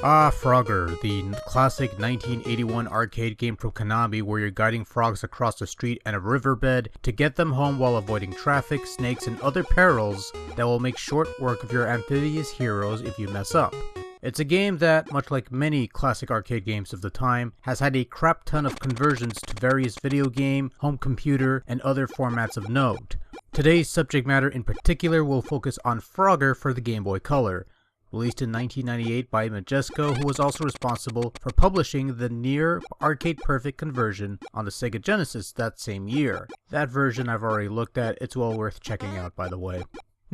Frogger, the classic 1981 arcade game from Konami where you're guiding frogs across a street and a riverbed to get them home while avoiding traffic, snakes, and other perils that will make short work of your amphibious heroes if you mess up. It's a game that, much like many classic arcade games of the time, has had a crap ton of conversions to various video game, home computer, and other formats of note. Today's subject matter in particular will focus on Frogger for the Game Boy Color. Released in 1998 by Majesco, who was also responsible for publishing the near arcade-perfect conversion on the Sega Genesis that same year. That version I've already looked at, it's well worth checking out by the way.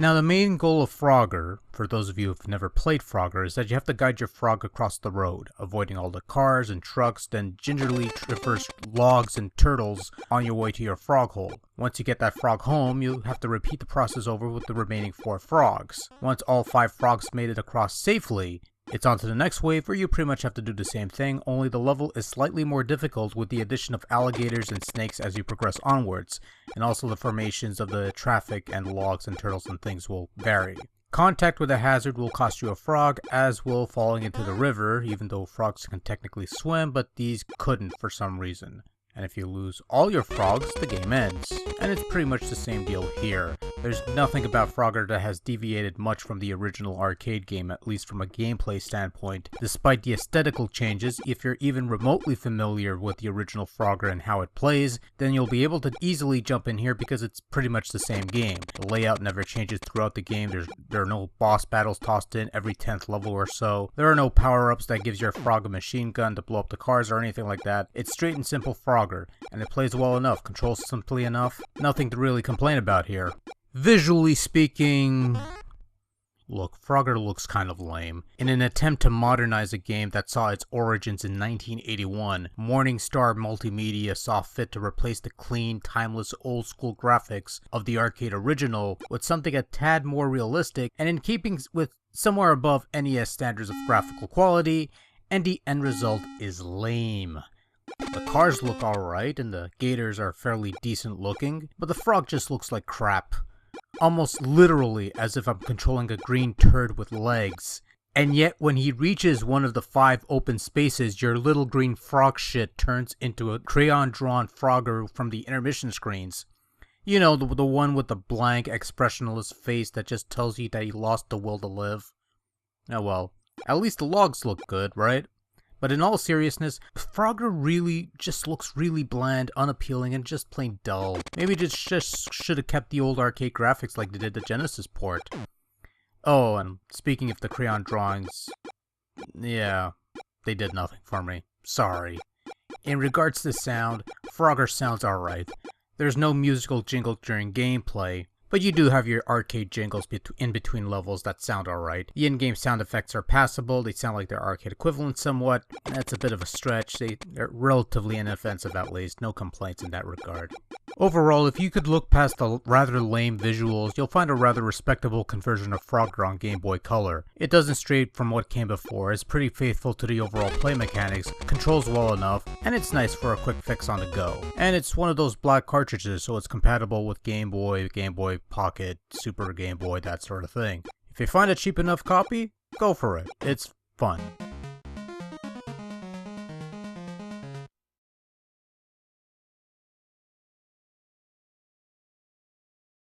Now the main goal of Frogger, for those of you who've never played Frogger, is that you have to guide your frog across the road, avoiding all the cars and trucks, then gingerly traverse logs and turtles on your way to your frog hole. Once you get that frog home, you'll have to repeat the process over with the remaining 4 frogs. Once all 5 frogs made it across safely, it's on to the next wave where you pretty much have to do the same thing, only the level is slightly more difficult with the addition of alligators and snakes as you progress onwards, and also the formations of the traffic and logs and turtles and things will vary. Contact with a hazard will cost you a frog, as will falling into the river, even though frogs can technically swim, but these couldn't for some reason. And if you lose all your frogs, the game ends. And it's pretty much the same deal here. There's nothing about Frogger that has deviated much from the original arcade game, at least from a gameplay standpoint. Despite the aesthetical changes, if you're even remotely familiar with the original Frogger and how it plays, then you'll be able to easily jump in here because it's pretty much the same game. The layout never changes throughout the game, there are no boss battles tossed in every 10th level or so. There are no power-ups that gives your frog a machine gun to blow up the cars or anything like that. It's straight and simple Frogger. And it plays well enough, controls simply enough, nothing to really complain about here. Visually speaking, look, Frogger looks kind of lame. In an attempt to modernize a game that saw its origins in 1981, Morningstar Multimedia saw fit to replace the clean, timeless, old-school graphics of the arcade original with something a tad more realistic and in keeping with somewhere above NES standards of graphical quality, and the end result is lame. The cars look alright, and the gators are fairly decent looking, but the frog just looks like crap. Almost literally as if I'm controlling a green turd with legs. And yet when he reaches one of the 5 open spaces, your little green frog shit turns into a crayon-drawn Frogger from the intermission screens. You know, the one with the blank, expressionless face that just tells you that he lost the will to live. Oh well, at least the logs look good, right? But in all seriousness, Frogger really just looks really bland, unappealing, and just plain dull. Maybe it just should have kept the old arcade graphics like they did the Genesis port. Oh, and speaking of the crayon drawings, yeah, they did nothing for me. Sorry. In regards to sound, Frogger sounds alright. There's no musical jingle during gameplay, but you do have your arcade jingles in between levels that sound alright. The in-game sound effects are passable, they sound like their arcade equivalent somewhat, and that's a bit of a stretch. They're relatively inoffensive at least, no complaints in that regard. Overall, if you could look past the rather lame visuals, you'll find a rather respectable conversion of Frogger on Game Boy Color. It doesn't stray from what came before, is pretty faithful to the overall play mechanics, controls well enough, and it's nice for a quick fix on the go. And it's one of those black cartridges, so it's compatible with Game Boy Pocket, Super Game Boy, that sort of thing. If you find a cheap enough copy, go for it. It's fun.